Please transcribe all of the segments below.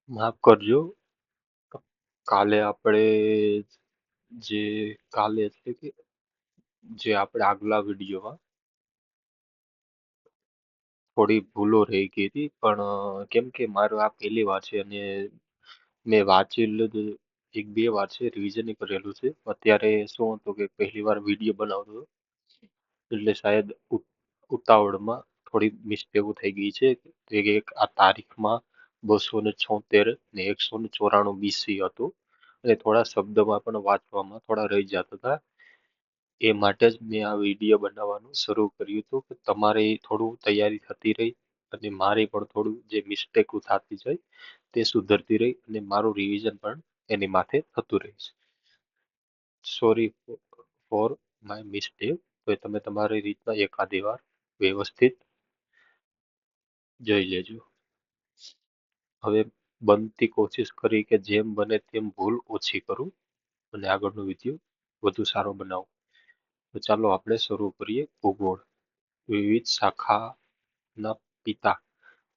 માફ કરજો. કાલે આપણે જે કાલે એટલે કે જે આપણે આગલા વિડીયોમાં થોડી ભૂલો રહી ગઈ હતી, પણ કેમ કે મારું આ પહેલી વાર છે અને મેં વાંચેલું એક બે વાર છે, રિવિઝન કરેલું છે. અત્યારે શું હતું કે પહેલી વાર વિડીયો બનાવતો હતો, એટલે શાયદ ઉતાવળમાં થોડી મિસ્ટેકો થઈ ગઈ છે. કે એક આ તારીખમાં 276 ને 194 BC હતું અને થોડા શબ્દમાં પણ વાંચવામાં થોડા રહી જતા હતા. એ માટે જ મેં આ વિડીયો બનાવવાનું શરૂ કર્યું હતું કે તમારે થોડું તૈયારી થતી રહી અને મારે પણ થોડું જે મિસ્ટેકો થતી જાય તે સુધરતી રહી અને મારું રિવિઝન પણ એની માથે થતું રહે છે. Sorry for my mistake. તો તમે તમારી રીતના એકાદી વાર વ્યવસ્થિત જોઈ લેજો. હવે બનતી કોશિશ કરી કે જેમ બને તેમ ભૂલ ઓછી કરું અને આગળનો વિડીયો વધુ સારો બનાવું. તો ચાલો આપણે શરૂ કરીએ. ભૂગોળ વિવિધ શાખાના પિતા.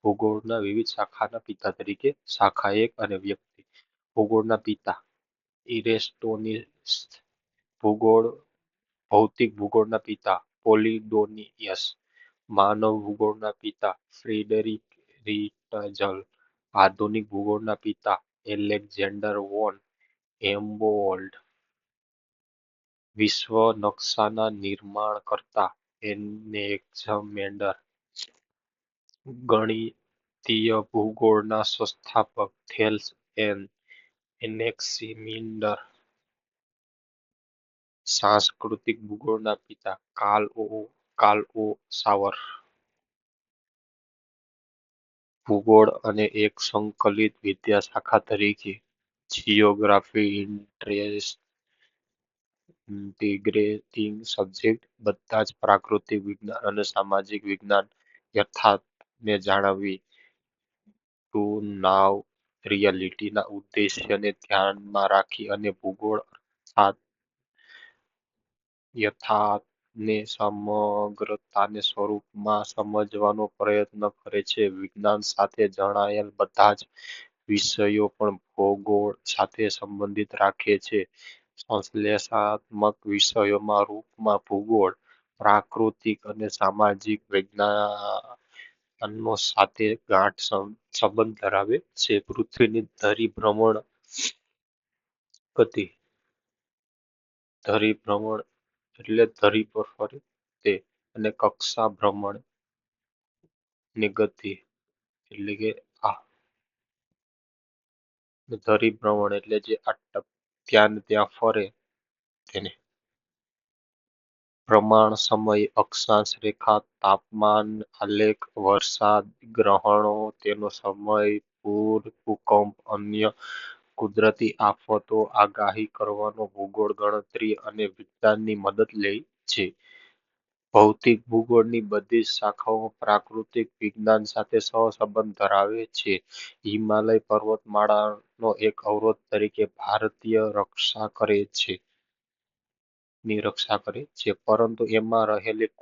ભૂગોળના વિવિધ શાખાના પિતા તરીકે શાખા 1 અને વ્યક્તિ. ભૂગોળના પિતા ઇરેસ્ટોનિસ. ભૂગોળ ભૌતિક ભૂગોળના પિતા પોલિડોનિયસ. માનવ ભૂગોળના પિતા ફ્રેડરિક રીટઝલ. આધુનિક ભૂગોળના પિતા એલેક્ઝાન્ડર વોન હેમ્બોલ્ટ. વિશ્વ નકશાના નિર્માણકર્તા એનેક્ઝમેન્ડર. ગણિતીય ભૂગોળના સંસ્થાપક થેલ્સ એન એનેક્સિમીન્ડર. સાંસ્કૃતિક ભૂગોળના પિતા કાર્લ ઓ સાવર. ભૂગોળ અને એક સંકલિત વિદ્યાશાખા તરીકે જિયોગ્રાફી ઇન્ટિગ્રેટિંગ સબ્જેક્ટ. બધા જ પ્રાકૃતિક વિજ્ઞાન અને સામાજિક વિજ્ઞાન યથાર્થને જાળવવી ટુ નાવ રિયાલિટીના ઉદ્દેશ્યને ધ્યાનમાં રાખી અને ભૂગોળ અર્થાત યથાર્થને સમગ્રતાને સ્વરૂપમાં સમજવાનો પ્રયત્ન કરે છે. વિજ્ઞાન સાથે જોડાયેલ બધા જ વિષયો પણ ભૂગોળ સાથે સંબંધિત રાખે છે. સંશ્લેષણાત્મક વિષયોના રૂપમાં ભૂગોળ પ્રાકૃતિક અને સામાજિક વિજ્ઞાનો સાથે ગાઢ સંબંધ ધરાવે છે. પૃથ્વીની ધરી ભ્રમણ ગતિ. ધરી ભ્રમણ એટલે ધરી પર ફરે તે, અને કક્ષા ભ્રમણ ની ગતિ એટલે કે આ ધરી ભ્રમણ એટલે જે ત્યાં ને ત્યાં ફરે તેને. પ્રમાણ સમય અક્ષાંશ રેખા તાપમાન આલેખ વરસાદ ગ્રહણો તેનો સમય પૂર ભૂકંપ અન્ય કુદરતી આફતો આગાહી કરવાનો ભૂગોળ ગણતરી અને વિજ્ઞાનની મદદ લે છે. ભૌતિક ભૂગોળની બધી જ શાખાઓ પ્રાકૃતિક વિજ્ઞાન સાથે સહસંબંધ ધરાવે છે. હિમાલય પર્વતમાળાનો એક અવરોધ તરીકે ભારતીય રક્ષા કરે છે ની રક્ષા કરે છે, પરંતુ એમાં રહેલી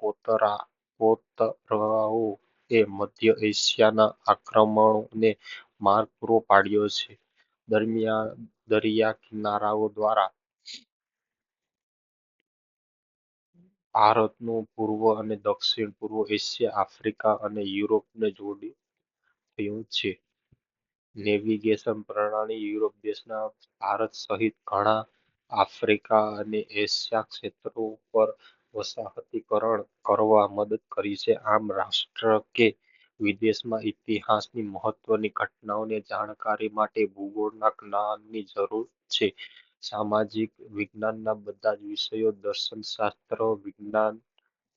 કોતરાઓ એ મધ્ય એશિયાના આક્રમણોને માર્ગ પૂરો પાડ્યો છે. દરિયા કિનારાઓ દ્વારા ભારતનું પૂર્વ અને દક્ષિણ પૂર્વ એશિયા, આફ્રિકા અને યુરોપને જોડ્યું છે. નેવિગેશન પ્રણાલી યુરોપ દેશના ભારત સહિત ઘણા આફ્રિકા અને એશિયા ક્ષેત્રો ઉપર વસાહતીકરણ કરવા મદદ કરી છે. આમ રાષ્ટ્ર કે વિદેશમાં ઇતિહાસની મહત્વની ઘટનાઓની જાણકારી માટે ભૂગોળના જ્ઞાનની જરૂર છે. સામાજિક વિજ્ઞાનના બધા જ વિષયો દર્શનશાસ્ત્ર, વિજ્ઞાન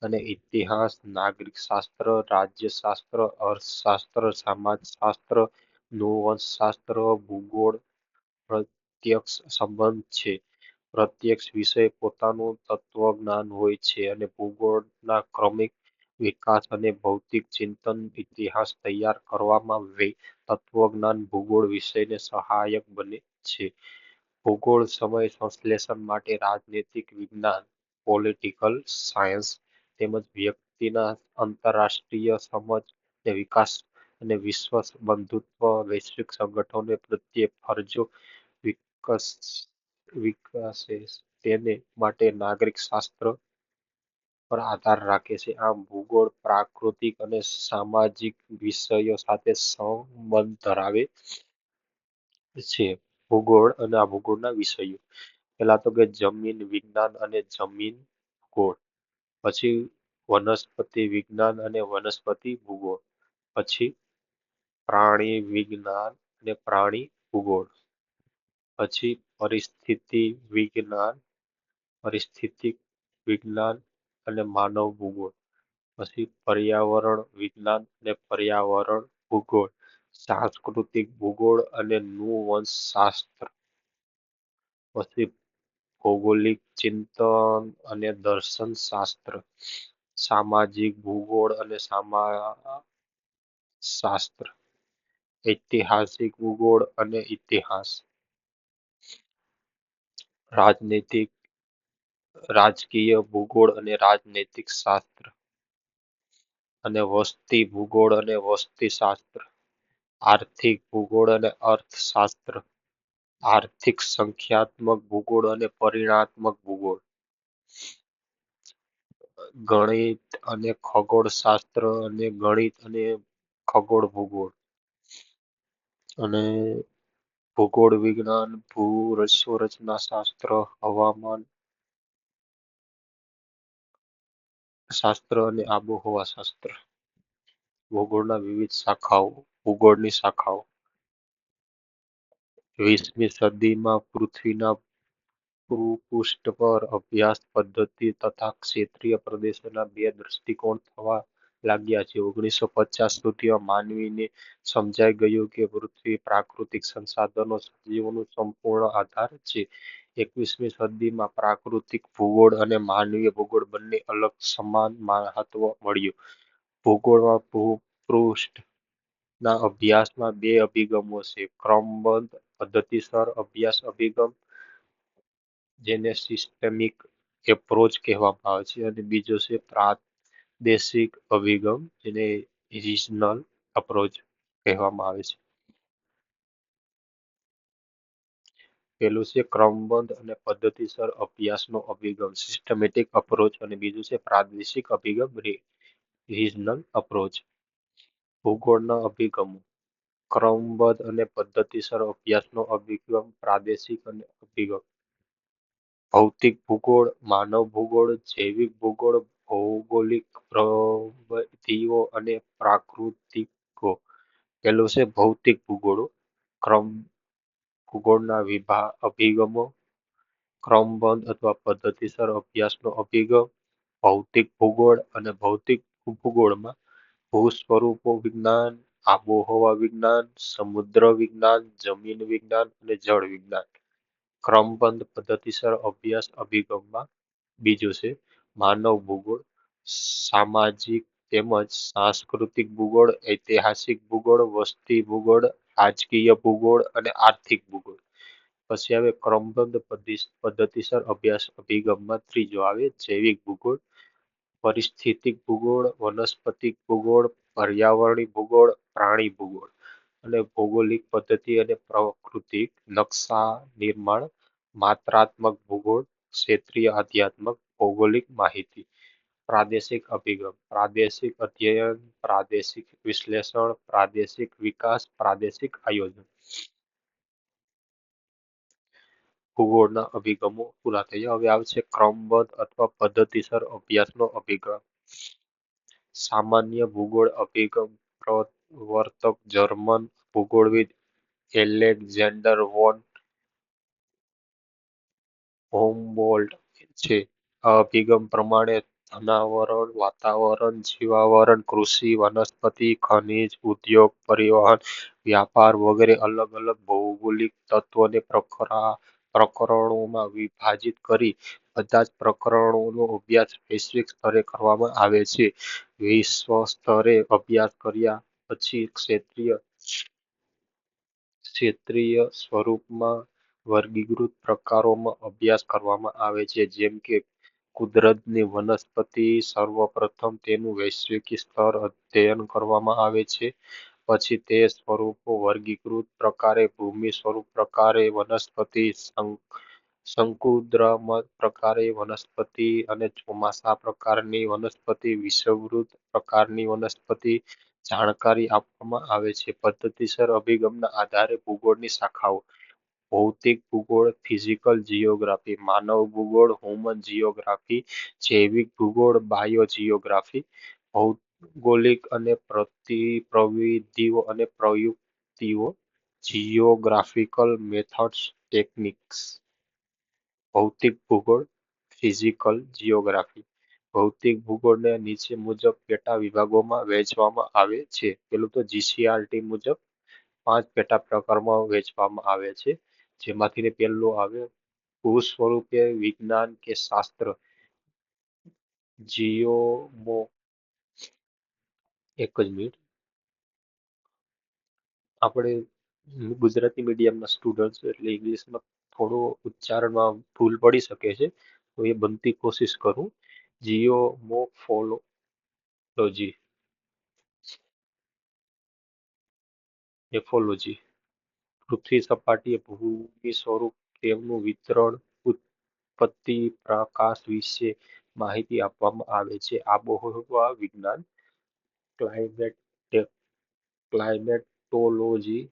અને ઇતિહાસ, નાગરિકશાસ્ત્ર, રાજ્યશાસ્ત્ર, અર્થશાસ્ત્ર, સમાજશાસ્ત્ર, નૃવંશશાસ્ત્ર, ભૂગોળ પ્રત્યક્ષ સંબંધ છે. પ્રત્યેક વિષય પોતાનું તત્વજ્ઞાન હોય છે અને ભૂગોળના ક્રમિક વિકાસ અને ભૌતિક ચિંતન ઇતિહાસ તૈયાર કરવામાં તત્વજ્ઞાન ભૂગોળ વિષયને સહાયક બને છે. ભૂગોળ સમય સંશ્લેષણ માટે રાજનૈતિક વિજ્ઞાન પોલિટિકલ સાયન્સ તેમજ વ્યક્તિના આંતરરાષ્ટ્રીય સમજ ને વિકાસ અને વિશ્વ બંધુત્વ વૈશ્વિક સંગઠનો પ્રત્યે ફરજો વિકસ વિકસે તેને માટે નાગરિક શાસ્ત્ર પર આધાર રાખે છે. આમ ભૂગોળ પ્રાકૃતિક અને સામાજિક વિષયો સાથે સંબંધ ધરાવે છે. ભૂગોળ અને આ ભૂગોળના વિષયો પેલા તો કે જમીન વિજ્ઞાન અને જમીન ભૂગોળ, પછી વનસ્પતિ વિજ્ઞાન અને વનસ્પતિ ભૂગોળ, પછી પ્રાણી વિજ્ઞાન અને પ્રાણી ભૂગોળ, પછી પરિસ્થિતિ વિજ્ઞાન અને માનવ ભૂગોળ, પછી પર્યાવરણ વિજ્ઞાન અને પર્યાવરણ ભૂગોળ, સાંસ્કૃતિક ભૂગોળ અને નૃવંશશાસ્ત્ર, પછી ભૌગોલિક ચિંતન અને દર્શન શાસ્ત્ર, સામાજિક ભૂગોળ અને શાસ્ત્ર, ઐતિહાસિક ભૂગોળ અને ઇતિહાસ, રાજકીય ભૂગોળ અને રાજનૈતિક શાસ્ત્ર, અને વસ્તી ભૂગોળ અને વસ્તી શાસ્ત્ર, આર્થિક ભૂગોળ અને અર્થશાસ્ત્ર, આર્થિક સંખ્યાત્મક ભૂગોળ અને પરિમાણાત્મક ભૂગોળ, ગણિત અને ખગોળશાસ્ત્ર અને ગણિત અને ખગોળ ભૂગોળ, અને ભૂગોળ વિજ્ઞાન, ભૂરચના શાસ્ત્ર, હવામાન શાસ્ત્ર અને આબોહવા શાસ્ત્ર. ભૂગોળના વિવિધ શાખાઓ. ભૂગોળની શાખાઓ 20મી સદીમાં પૃથ્વીના ભૂપૃષ્ઠ પર અભ્યાસ પદ્ધતિ તથા ક્ષેત્રીય પ્રદેશોના બે દૃષ્ટિકોણ થવા લાગ્યા છે. 1950 સુધીમાં માનવીને સમજાઈ ગયું કે પૃથ્વી પ્રાકૃતિક સંસાધનો સજીવોનો સંપૂર્ણ આધાર છે. 21મી સદીમાં પ્રાકૃતિક ભૂગોળ અને માનવીય ભૂગોળ બંને અલગ સમાન મહત્વ મળ્યું. ભૂગોળમાં ભૂપૃષ્ઠ ના અભ્યાસમાં બે અભિગમો છે. ક્રમબદ્ધ પદ્ધતિસર અભ્યાસ અભિગમ, જેને સિસ્ટેમિક એપ્રોચ કહેવામાં આવે છે, અને બીજો છે પ્રાદેશિક અભિગમ, જેને રિજનલ અપ્રોચ કહેવામાં આવે છે. પેલું છે ક્રમબદ્ધ અને પદ્ધતિસર અભ્યાસનો અભિગમ સિસ્ટમેટિક અપ્રોચ, અને બીજું છે પ્રાદેશિક અભિગમ રિજનલ અપ્રોચ. ભૂગોળના અભિગમો. ક્રમબદ્ધ અને પદ્ધતિસર અભ્યાસનો અભિગમ પ્રાદેશિક અને અભિગમ. ભૌતિક ભૂગોળ, માનવ ભૂગોળ, જૈવિક ભૂગોળ, ભૌગોલિક પ્રવૃત્તિઓ અને પ્રાકૃતિકો. પેલું છે ભૌતિક ભૂગોળો. ભૂગોળના અભિગમો. ક્રમબદ્ધ અથવા પદ્ધતિસર અભ્યાસનો અભિગમ, ભૌતિક ભૂગોળ, અને ભૌતિક ભૂગોળમાં ભૂસ્વરૂપો વિજ્ઞાન, આબોહવા વિજ્ઞાન, સમુદ્ર વિજ્ઞાન, જમીન વિજ્ઞાન અને જળ વિજ્ઞાન. ક્રમબદ્ધ પદ્ધતિસર અભ્યાસ અભિગમમાં બીજું છે માનવ ભૂગોળ, સામાજિક તેમજ સાંસ્કૃતિક ભૂગોળ, ઐતિહાસિક ભૂગોળ, વસ્તી ભૂગોળ, રાજકીય ભૂગોળ અને આર્થિક ભૂગોળ. પછી આવે ક્રમબદ્ધ પદ્ધતિસર અભ્યાસ અભિગમમાં ત્રીજો આવે જૈવિક ભૂગોળ, પરિસ્થિતિક ભૂગોળ, વનસ્પતિક ભૂગોળ, પર્યાવરણીય ભૂગોળ, પ્રાણી ભૂગોળ, અને ભૌગોલિક પદ્ધતિ અને પ્રાકૃતિક નકશા નિર્માણ, માત્રાત્મક ભૂગોળ, ક્ષેત્રીય અધ્યાત્મક ભૌગોલિક માહિતી. પ્રાદેશિક અભિગમ, પ્રાદેશિક અધ્યયન, પ્રાદેશિક વિશ્લેષણ, પ્રાદેશિક વિકાસ, પ્રાદેશિક આયોજન. ભૂગોળના અભિગમો પૂરા થયા. હવે આવશે ક્રમબદ્ધ અથવા પદ્ધતિસર અભ્યાસનો અભિગમ. સામાન્ય ભૂગોળ અભિગમ પ્રવર્તક જર્મન ભૂગોળવિદ એલેક્ઝાન્ડર વોન હોમબોલ્ટ છે. આ અભિગમ પ્રમાણે ધનાવરણ, વાતાવરણ, જીવાવરણ, કૃષિ, વનસ્પતિ, ખનિજ, ઉદ્યોગ, પરિવહન, વ્યાપાર વગેરે અલગ અલગ ભૌગોલિક તત્વોને પ્રકરણોમાં વિભાજિત કરી બધા જ પ્રકરણોનો અભ્યાસ વૈશ્વિક સ્તરે કરવામાં આવે છે. વિશ્વ સ્તરે અભ્યાસ કર્યા પછી ક્ષેત્રીય સ્વરૂપમાં વર્ગીકૃત પ્રકારોમાં અભ્યાસ કરવામાં આવે છે. જેમ કે કુદરતની વનસ્પતિ. સર્વપ્રથમ તેનું વૈશ્વિક સ્તર અધ્યયન કરવામાં આવે છે. પછી તે સ્વરૂપો વર્ગીકૃત પ્રકારે ભૂમિ સ્વરૂપ પ્રકારે વનસ્પતિ શંકુદ્રમ પ્રકારે વનસ્પતિ અને ચોમાસા પ્રકારની વનસ્પતિ વિષુવવૃત્ત પ્રકારની વનસ્પતિ જાણકારી આપવામાં આવે છે. પદ્ધતિસર અભિગમના આધારે ભૂગોળની શાખાઓ: ભૌતિક ભૂગોળ ફિઝિકલ જીઓગ્રાફી, માનવ ભૂગોળ હ્યુમન જીઓગ્રાફી, જૈવિક ભૂગોળ બાયોજીઓગ્રાફી, ભૌગોલિક અને પ્રવિધિઓ અને પ્રયુક્તિઓ, જીઓગ્રાફિકલ મેથડ્સ ટેકનિક્સ. ભૌતિક ભૂગોળ ફિઝિકલ જીઓગ્રાફી. ભૌતિક ભૂગોળને નીચે મુજબ પેટા વિભાગોમાં વહેંચવામાં આવે છે. પેલું તો જીસીઆરટી મુજબ 5 પેટા પ્રકારમાં વહેંચવામાં આવે છે. જેમાંથી પહેલું આવે ભૂ સ્વરૂપે વિજ્ઞાન કે શાસ્ત્ર. જીઓમો એક જ મિનિટ. આપણે ગુજરાતી મીડિયમના સ્ટુડન્ટ એટલે ઇંગ્લિશમાં થોડો ઉચ્ચારણમાં ભૂલ પડી શકે છે, તો એ બનતી કોશિશ કરું. જીઓમોફોલોજી, એફોલોજી. પૃથ્વી સપાટીએ ભૂમિ સ્વરૂપ, તેમનું વિતરણ, ઉત્પત્તિ, પ્રકાશ વિશે માહિતી આપવામાં આવે છે. આબોહવા વિજ્ઞાન, ક્લાઇમેટોલોજી.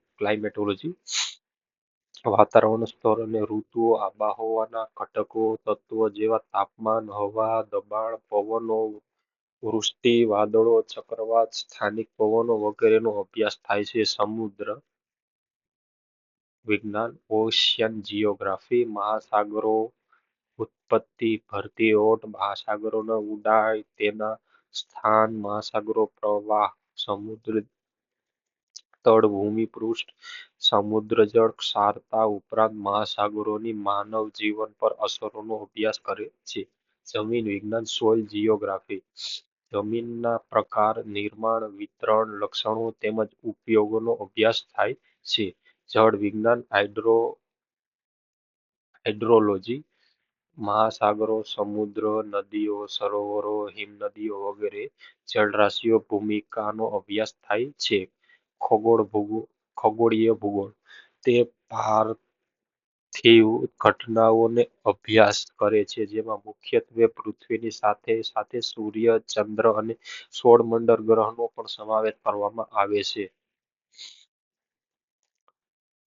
વાતાવરણ સ્તર અને ઋતુઓ, આબોહવાના ઘટકો તત્વો જેવા તાપમાન, હવા, દબાણ, પવનો, વૃષ્ટિ, વાદળો, ચક્રવાત, સ્થાનિક પવનો વગેરેનો અભ્યાસ થાય છે. સમુદ્ર વિજ્ઞાન, ઓશિયન જીઓગ્રાફી. મહાસાગરો ઉત્પત્તિ, ભરતી ઓટ, મહાસાગરોની ઊંડાઈ, તેના સ્થાન, મહાસાગરો પ્રવાહ, સમુદ્ર તળ, ભૂમિ પૃષ્ઠ, સમુદ્રજળ ક્ષારતા ઉપરાંત મહાસાગરોની માનવ જીવન પર અસરોનો અભ્યાસ કરે છે. જમીન વિજ્ઞાન, સોઇલ જીઓગ્રાફી. જમીનના પ્રકાર, નિર્માણ, વિતરણ, લક્ષણો તેમજ ઉપયોગોનો અભ્યાસ થાય છે. જળ વિજ્ઞાન, હાઇડ્રોલોજી. મહાસાગરો, સમુદ્ર, નદીઓ, સરોવરો, હિમનદીઓ વગેરે જળરાશિઓ ભૂમિકાનો અભ્યાસ થાય છે. ખગોળીય ભૂગોળ, તે પાર્થિવ ઘટનાઓનો અભ્યાસ કરે છે, જેમાં મુખ્યત્વે પૃથ્વીની સાથે સાથે સૂર્ય, ચંદ્ર અને સૌરમંડળ ગ્રહનો પણ સમાવેશ કરવામાં આવે છે.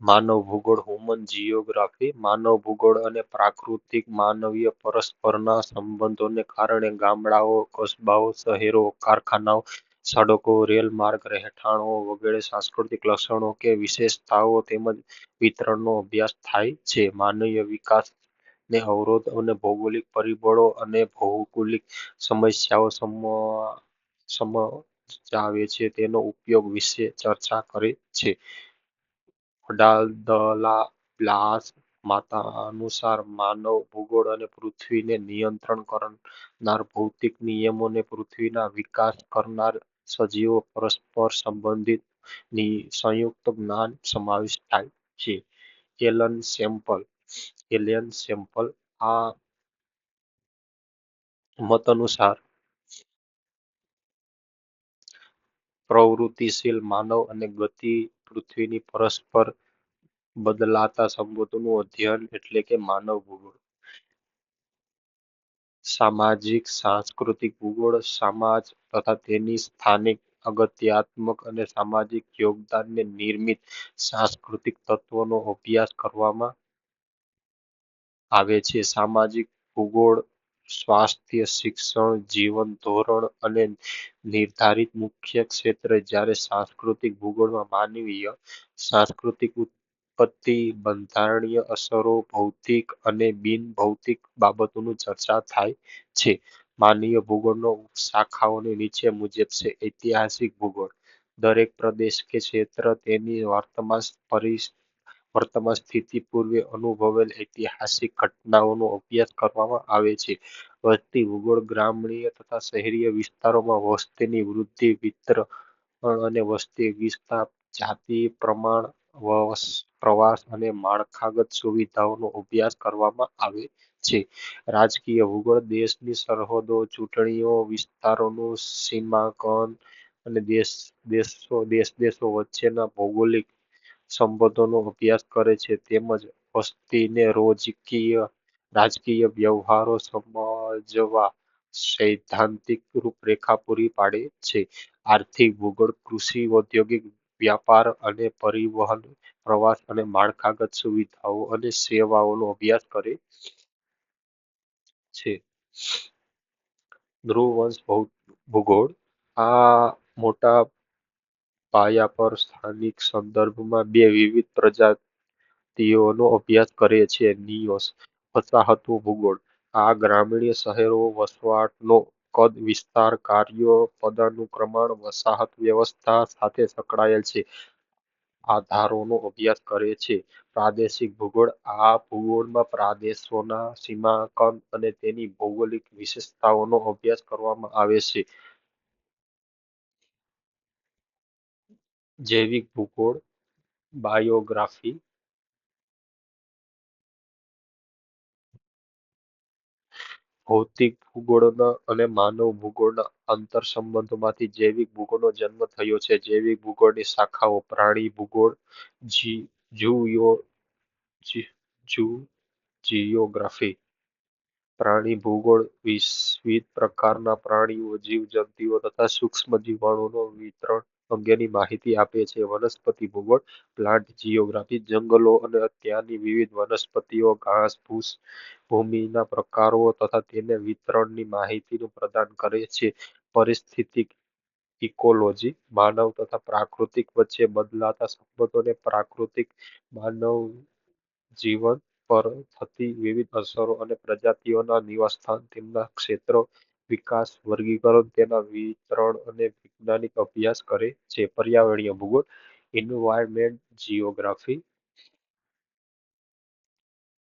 માનવ ભૂગોળ હ્યુમન જીઓગ્રાફી. માનવ ભૂગોળ અને પ્રાકૃતિક માનવીય પરસ્પરના સંબંધોને કારણે ગામડાઓ, કસ્બાઓ, શહેરો, કારખાનાઓ, સડકો, રેલ માર્ગ, રહેઠાણો વગેરે સાંસ્કૃતિક લક્ષણો કે વિશેષતાઓ તેમજ વિતરણનો અભ્યાસ થાય છે. માનવીય વિકાસને અવરોધ અને ભૌગોલિક પરિબળો અને ભૌગોલિક સમસ્યાઓ સમજાવે છે તેનો ઉપયોગ વિશે ચર્ચા કરે છે. બ્લાસ માતા અનુસાર માનવ ભૂગોળ અને પૃથ્વીને નિયંત્રણ કરનાર ભૌતિક નિયમોને પૃથ્વીના વિકાસ કરનાર સજીવો પરસ્પર સંબંધિત સંયુક્ત જ્ઞાન સમાવિષ્ટ થાય છે. એલન સેમ્પલ આ મત અનુસાર પ્રવૃત્તિશીલ માનવ અને ગતિ પૃથ્વીની પરસ્પર બદલાતા સંબંધોનું અધ્યયન એટલે કે માનવ ભૂગોળ. સામાજિક સાંસ્કૃતિક ભૂગોળ, સમાજ તથા તેની સ્થાનિક અગત્યાત્મક અને સામાજિક યોગદાનને નિર્મિત સાંસ્કૃતિક તત્વોનો અભ્યાસ કરવામાં આવે છે. સામાજિક ભૂગોળ સ્વાસ્થ્ય, શિક્ષણ, જીવન ધોરણ અને નિર્ધારિત મુખ્ય ક્ષેત્ર, જ્યારે સાંસ્કૃતિક ભૂગોળમાં માનવીય સાંસ્કૃતિક ઉત્પત્તિ, બંધારણીય અસરો, ભૌતિક અને બિન-ભૌતિક બાબતોની ચર્ચા થાય છે. માનવીય ભૂગોળનો ઉપશાખાઓ નીચે મુજબ છે. ઐતિહાસિક ભૂગોળ, દરેક પ્રદેશ કે ક્ષેત્ર તેની વર્તમાન સ્થિતિ પૂર્વે અનુભવેલ ઐતિહાસિક ઘટનાઓનો અભ્યાસ કરવામાં આવે છે. વસ્તી ભૂગોળ, ગ્રામીણ તથા શહેરી વિસ્તારોમાં વસ્તીની વૃદ્ધિ, વિતરણ અને વસ્તી વિસ્તાર, જાતિ, પ્રમાણ, પ્રવાસ અને માળખાગત સુવિધાઓનો અભ્યાસ કરવામાં આવે છે. રાજકીય ભૂગોળ, દેશની સરહદો, ચૂંટણીઓ, વિસ્તારોનું સીમાંકન, અને દેશો વચ્ચેના ભૌગોલિક સંબંધોનો અભ્યાસ કરે છે તેમજ વસ્તીને રાજકીય વ્યવહારો સમજવા સૈદ્ધાંતિક રૂપરેખા પૂરી પાડે છે. આર્થિક ભૂગોળ કૃષિ, ઔદ્યોગિક, વ્યાપાર અને પરિવહન, પ્રવાસ અને માળખાગત સુવિધાઓ અને સેવાઓનો અભ્યાસ કરે છે. ધ્રુવવંશ ભૂગોળ આ મોટા પાયા પર સ્થાનિક સંદર્ભમાં બે વિવિધ પ્રજાતિઓનો અભ્યાસ કરે છે. નિયોસ વસાહતું ભૂગોળ આ ગ્રામીણ શહેરો વસવાટનો કદ, વિસ્તાર, કાર્યો, પદાનુક્રમણ, વસાહત વ્યવસ્થા સાથે સંકળાયેલ છે. આધારોનો અભ્યાસ કરે છે. પ્રાદેશિક ભૂગોળ આ ભૂગોળમાં પ્રદેશોના સીમાંકન અને તેની ભૌગોલિક વિશેષતાઓનો અભ્યાસ કરવામાં આવે છે. જૈવિક ભૂગોળ બાયોગ્રાફી ભૌતિક ભૂગોળના અને માનવ ભૂગોળના આંતરસંબંધોમાંથી જૈવિક ભૂગોળનો જન્મ થયો છે. જૈવિક ભૂગોળની શાખાઓ પ્રાણી ભૂગોળ, જિયોગ્રાફી, પ્રાણી ભૂગોળ વિવિધ પ્રકારના પ્રાણીઓ, જીવજંતુઓ તથા સૂક્ષ્મ જીવાણુઓના વિતરણ અંગેની માહિતી આપે છે. વનસ્પતિ ભૂગોળ પ્લાન્ટ જિયોગ્રાફી જંગલો અને ત્યાંની વિવિધ વનસ્પતિઓ, ઘાસફૂસ, ભૂમિના પ્રકારો તથા તેના વિતરણની માહિતીનું પ્રદાન કરે છે. પરિસ્થિતિક ઇકોલોજી માનવ તથા પ્રાકૃતિક વચ્ચે બદલાતા સંબંધોને પ્રાકૃતિક માનવ જીવન પર થતી વિવિધ અસરો અને પ્રજાતિઓના નિવાસસ્થાન, તેમના ક્ષેત્રો, વિકાસ, વર્ગીકરણ, તેના વિતરણ અને વૈજ્ઞાનિક અભ્યાસ કરે છે. પર્યાવરણીય ભૂગોળ એન્વાયરમેન્ટ જિયોગ્રાફી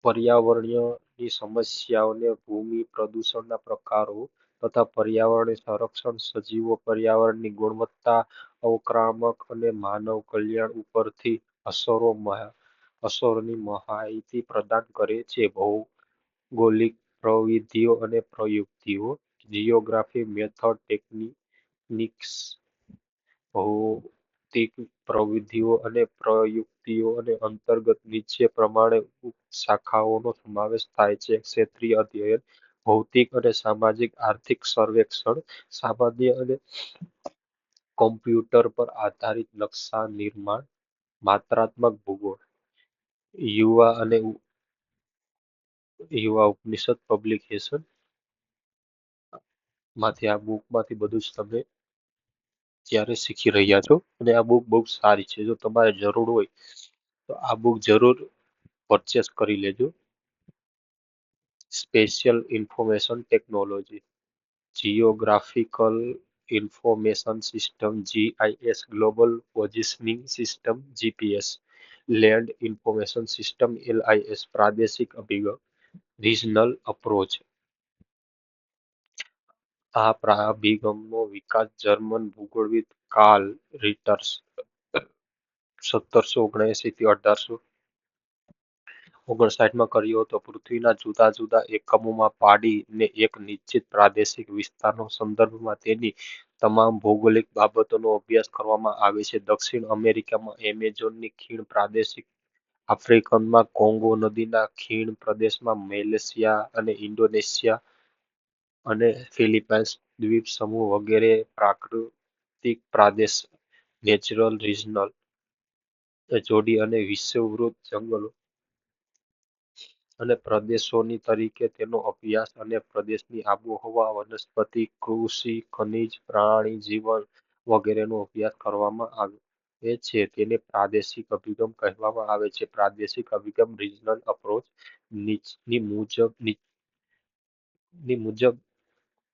પર્યાવરણીય સમસ્યાઓને ભૂમિ પ્રદૂષણના પ્રકારો તથા પર્યાવરણીય સંરક્ષણ, સજીવો, પર્યાવરણની ગુણવત્તા, અવક્રામક અને માનવ કલ્યાણ ઉપરથી અસરોની માહિતી પ્રદાન કરે છે. ભૌગોલિક પ્રવિધિઓ અને પ્રયુક્તિઓ જિયોગ્રાફી મેથડ ટેકનિક્સ ભૌતિક પ્રવિધિઓ અને પ્રયુક્તિઓને અંતર્ગત નીચે પ્રમાણે ઉપશાખાઓનો સમાવેશ થાય છે. ક્ષેત્રીય અધ્યયન ભૌતિક અને સામાજિક આર્થિક સર્વેક્ષણ સામાન્ય અને કોમ્પ્યુટર પર આધારિત નકશા નિર્માણ માત્રાત્મક ભૂગોળ યુવા ઉપનિષદ પબ્લિકેશન માંથી આ બુક માંથી બધું જ તમે ત્યારે શીખી રહ્યા છો અને આ બુક બહુ સારી છે. જો તમારે જરૂર હોય તો આ બુક જરૂર પરચેસ કરી લેજો. Special information technology Geographical Information System GIS Global Positioning System GPS Land Information System LIS પ્રાદેશિક અભિગમ Regional Approach આ અભિગમનો વિકાસ જર્મન ભૂગોળવિદ કાર્લ રિટર્સ 1779 થી 1859 કર્યો હતો. પૃથ્વીના જુદા જુદા એકમોમાં પાડીને એક નિશ્ચિત પ્રાદેશિક વિસ્તારના સંદર્ભમાં તેની તમામ ભૌગોલિક બાબતોનો અભ્યાસ કરવામાં આવે છે. દક્ષિણ અમેરિકામાં એમેઝોનની ખીણ પ્રાદેશિક આફ્રિકામાં કોંગો નદીના ખીણ પ્રદેશમાં મલેશિયા અને ઇન્ડોનેશિયા અને ફિલિપાઇન્સ દ્વીપસમૂહ વગેરે પ્રાકૃતિક પ્રાદેશ નેચરલ રિજનલ જોડી અને વિષુવવૃત્ત જંગલો અને પ્રદેશોની તરીકે તેનો અભ્યાસ અને પ્રદેશની આબોહવા, વનસ્પતિ, કૃષિ, ખનિજ, પ્રાણી જીવન વગેરેનો અભ્યાસ કરવામાં આવે છે. તેને પ્રાદેશિક અભિગમ કહેવામાં આવે છે. પ્રાદેશિક અભિગમ રિજનલ અપ્રોચ ની મુજબ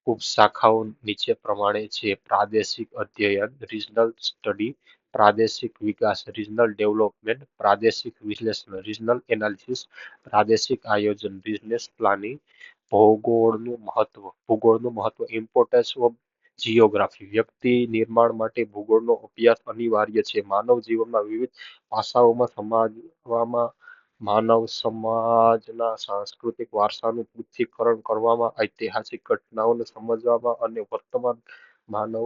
ઉપશાખાઓ નીચે પ્રમાણે છે. પ્રાદેશિક અધ્યયન રિજનલ સ્ટડી, પ્રાદેશિક વિકાસ રિજનલ ડેવલપમેન્ટ, પ્રાદેશિક વિશ્લેષણ રિજનલ એનાલિસિસ, પ્રાદેશિક આયોજન બિઝનેસ પ્લાનિંગ. ભૂગોળનું મહત્વ ઇમ્પોર્ટન્સ ઓફ જિયોગ્રાફી વ્યક્તિ નિર્માણ માટે ભૂગોળનો અભ્યાસ અનિવાર્ય છે. માનવ જીવનના વિવિધ પાસાઓમાં સમાજવામાં માનવ સમાજના સાંસ્કૃતિક વારસાનું પૃથ્થકરણ કરવામાં, ઐતિહાસિક ઘટનાઓને સમજવામાં અને વર્તમાન માનવ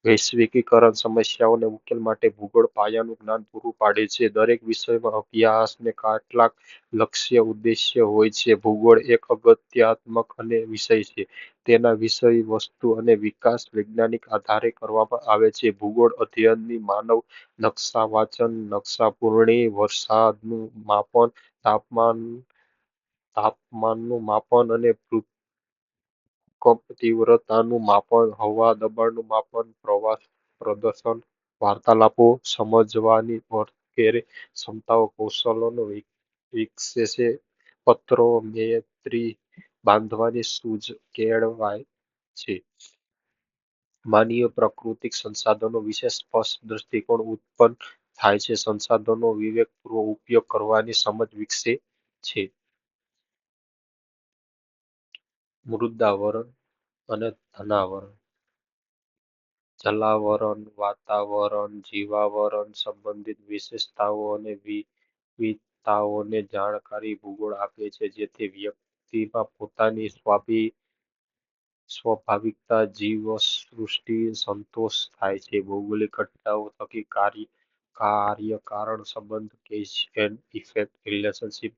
વૈશ્વિકીકરણ સમસ્યાઓને ઉકેલ માટે ભૂગોળ પાયાનું જ્ઞાન પૂરું પાડે છે. દરેક વિષયમાં અભ્યાસને કેટલાક લક્ષ્ય ઉદ્દેશ્ય હોય છે. ભૂગોળ એક અગત્યાત્મક અને વિષય છે. તેના વિષય વસ્તુ અને વિકાસ વૈજ્ઞાનિક આધારે કરવામાં આવે છે. ભૂગોળ અધ્યયનની માનવ નકશા વાંચન, નકશા પૂરણી, વરસાદનું માપન, તાપમાન તાપમાનનું માપન અને ભૂકંપ તીવ્રતાનું માપન, હવા દબાણનું માપન, પ્રવાસ પ્રદર્શન, વાર્તાલાપો સમજવાની વગેરે ક્ષમતાઓ કૌશલોનો વિકસે છે. પત્રો મેત્રી બાંધવાની સૂઝ કેળવાય છે. માનવીય પ્રાકૃતિક સંસાધનો વિશે સ્પષ્ટ દૃષ્ટિકોણ ઉત્પન્ન થાય છે. સંસાધનો વિવેકપૂર્વક ઉપયોગ કરવાની સમજ વિકસે છે. મૃદાવરણ અને ધનાવરણ, જલાવરણ, વાતાવરણ, જીવાવરણ સંબંધિત વિશેષતાઓ અને વિવિધતાઓને જાણકારી ભૂગોળ આપે છે, જેથી વ્યક્તિમાં પોતાની સ્વાભાવિકતા જીવસૃષ્ટિ સંતોષ થાય છે. ભૌગોલિક ઘટનાઓ થકી કાર્ય-કારણ સંબંધ કેઝ એન્ડ ઇફેક્ટ રિલેશનશિપ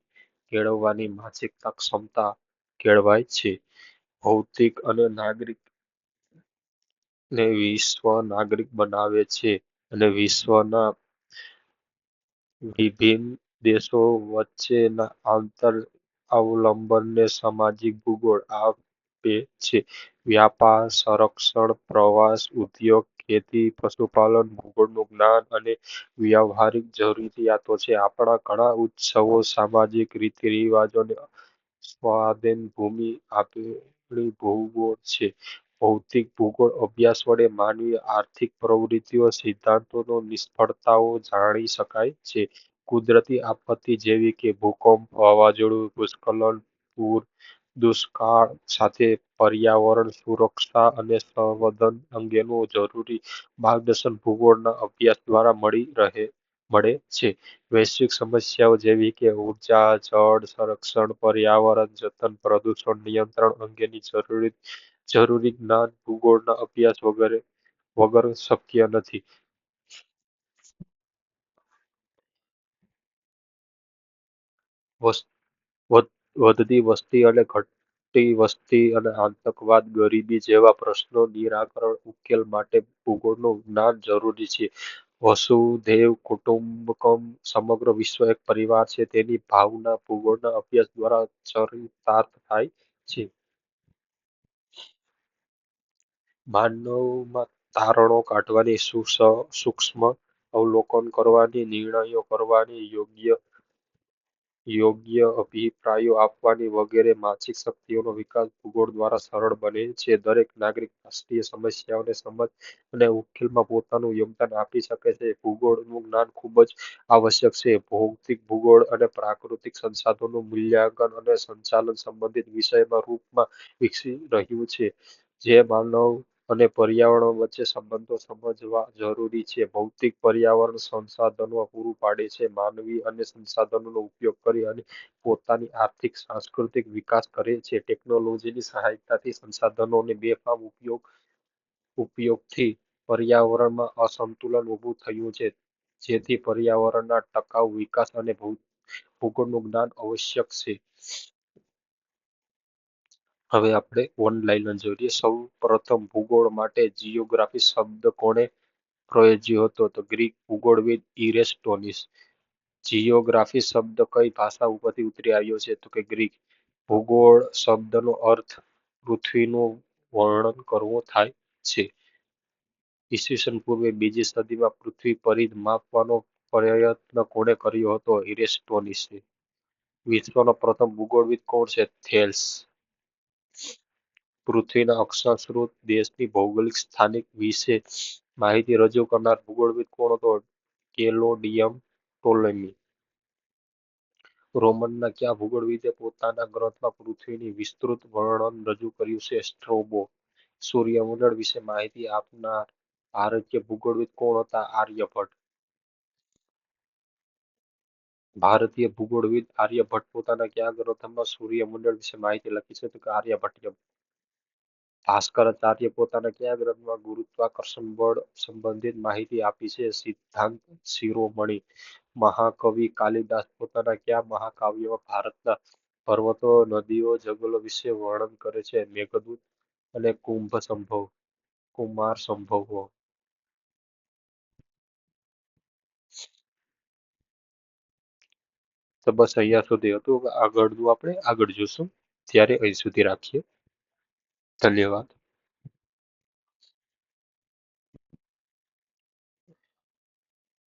કેળવવાની માનસિકતા ક્ષમતા કેળવાય છે. ભૌતિક અને નાગરિક ને વિશ્વ નાગરિક બનાવે છે અને વિશ્વના વિભિન્ન દેશો વચ્ચેના આંતર અવલંબનને સામાજિક ભૂગોળ આપે છે. વ્યાપાર, સંરક્ષણ, પ્રવાસ, ઉદ્યોગ, ખેતી, પશુપાલન ભૂગોળનું જ્ઞાન અને વ્યવહારિક જરૂરિયાતો છે. આપણા ઘણા ઉત્સવો, સામાજિક રીતિ-રિવાજો અને સ્વાધીન ભૂમિ આપેલી ભૂગોળ છે. ભૌતિક ભૂગોળ અભ્યાસ વડે માનવીય આર્થિક પ્રવૃત્તિઓ, સિદ્ધાંતોનો નિષ્ફળતાઓ જાણી શકાય છે. કુદરતી આપત્તિ જેવી કે ભૂકંપ, વાવાઝોડું, ભૂસ્ખલન, પૂર, દુષ્કાળ સાથે પર્યાવરણ સુરક્ષા અને સંવર્ધન અંગેનું જરૂરી માર્ગદર્શન ભૂગોળના અભ્યાસ દ્વારા મળે છે. વૈશ્વિક સમસ્યાઓ જેવી કે ઉર્જા, જળ સંરક્ષણ, પર્યાવરણ જતન, પ્રદૂષણ નિયંત્રણ અંગેની જરૂરી જ્ઞાન ભૂગોળના અભ્યાસ વગર શક્ય નથી. વધતી વસ્તી અને ઘટતી વસ્તી અને આતંકવાદ, ગરીબી જેવા પ્રશ્નો નિરાકરણ ઉકેલ માટે ભૂગોળનું જ્ઞાન જરૂરી છે. વસુધૈવ કુટુંબકમ સમગ્ર વિશ્વ એક પરિવાર છે તેની ભાવના ભૂગોળના અભ્યાસ દ્વારા ચરિતાર્થ થાય છે. માનવમાં તારણો કાઢવાની, સૂક્ષ્મ અવલોકન કરવાની, નિર્ણયો કરવાની, યોગ્ય અભિપ્રાયો આપવાની વગેરે માનસિક શક્તિઓનો વિકાસ ભૂગોળ દ્વારા સરળ બને છે. દરેક નાગરિક રાષ્ટ્રીય સમસ્યાઓને સમજ અને ઉકેલમાં પોતાનું યોગદાન આપી શકે છે. ભૂગોળનું જ્ઞાન ખૂબ જ આવશ્યક છે. ભૌતિક ભૂગોળ અને પ્રાકૃતિક સંસાધનોનું મૂલ્યાંકન અને સંચાલન સંબંધિત વિષયમાં રૂપમાં વિકસી રહ્યું છે, જે માનવ અને પર્યાવરણ વચ્ચે સંબંધો સમજવા જરૂરી છે. ભૌતિક પર્યાવરણ સંસાધનો પૂરું પાડે છે. માનવી અને સંસાધનોનો ઉપયોગ કરી અને પોતાની આર્થિક સાંસ્કૃતિક વિકાસ કરે છે. ટેકનોલોજીની સહાયતાથી સંસાધનોને બેફામ ઉપયોગથી પર્યાવરણમાં અસંતુલન ઊભું થયું છે, જેથી પર્યાવરણના ટકાઉ વિકાસ અને ભૂગોળનું જ્ઞાન આવશ્યક છે. હવે આપણે ઓનલાઈન જોઈએ. સૌ પ્રથમ ભૂગોળ માટે જીઓગ્રાફી શબ્દ કોણે પ્રયોજ્યો હતો? તો ગ્રીક ભૂગોળવિદ ઇરેસ્ટોનિસ. જીઓગ્રાફી શબ્દ કઈ ભાષા ઉપરથી ઉતરી આવ્યો છે? તો કે ગ્રીક. ભૂગોળ શબ્દનો અર્થ પૃથ્વીનું વર્ણન કરવો થાય છે. ઈસવીસન પૂર્વે બીજી સદીમાં પૃથ્વી પરિઘ માપવાનો પ્રયત્ન કોણે કર્યો હતો? ઇરેસ્ટોનિસે. વિશ્વનો પ્રથમ ભૂગોળવિદ કોણ છે? થેલ્સ. પૃથ્વીના અક્ષાંશરૂપ દેશની ભૌગોલિક સ્થાનિક વિશે માહિતી રજૂ કરનાર ભૂગોળવિદ કોણ હતો? કેલોડિયમ ટોલેમી. રોમનના કયા ભૂગોળવિદે પોતાના ગ્રંથમાં પૃથ્વીની વિસ્તૃત વર્ણન રજૂ કર્યું છે? સ્ટ્રેબો. સૂર્યમંડળ વિશે માહિતી આપનાર ભારતીય ભૂગોળવિદ કોણ હતા? આર્યભટ્ટ. ભારતીય ભૂગોળવિદ આર્યભટ્ટ પોતાના કયા ગ્રંથમાં સૂર્યમંડળ વિશે માહિતી લખી છે? તો કે આર્યભટ્ટયમ. ભાસ્કરાચાર્ય પોતાના કયા ગ્રંથમાં ગુરુત્વાકર્ષણ બળ સંબંધિત માહિતી આપી છે? સિદ્ધાંત શિરોમણિ. મહાકવિ કાલિદાસ પોતાના કયા મહાકાવ્યમાં ભારતના પર્વતો, નદીઓ, જંગલો વિશે વર્ણન કરે છે? મેઘદૂત અને કુંભ સંભવ કુમાર સંભવો. તો બસ અહીંયા સુધી હતું. હવે આગળનું આપણે આગળ જોશું. ત્યારે અહીં સુધી રાખીએ. ધન્યવાદ.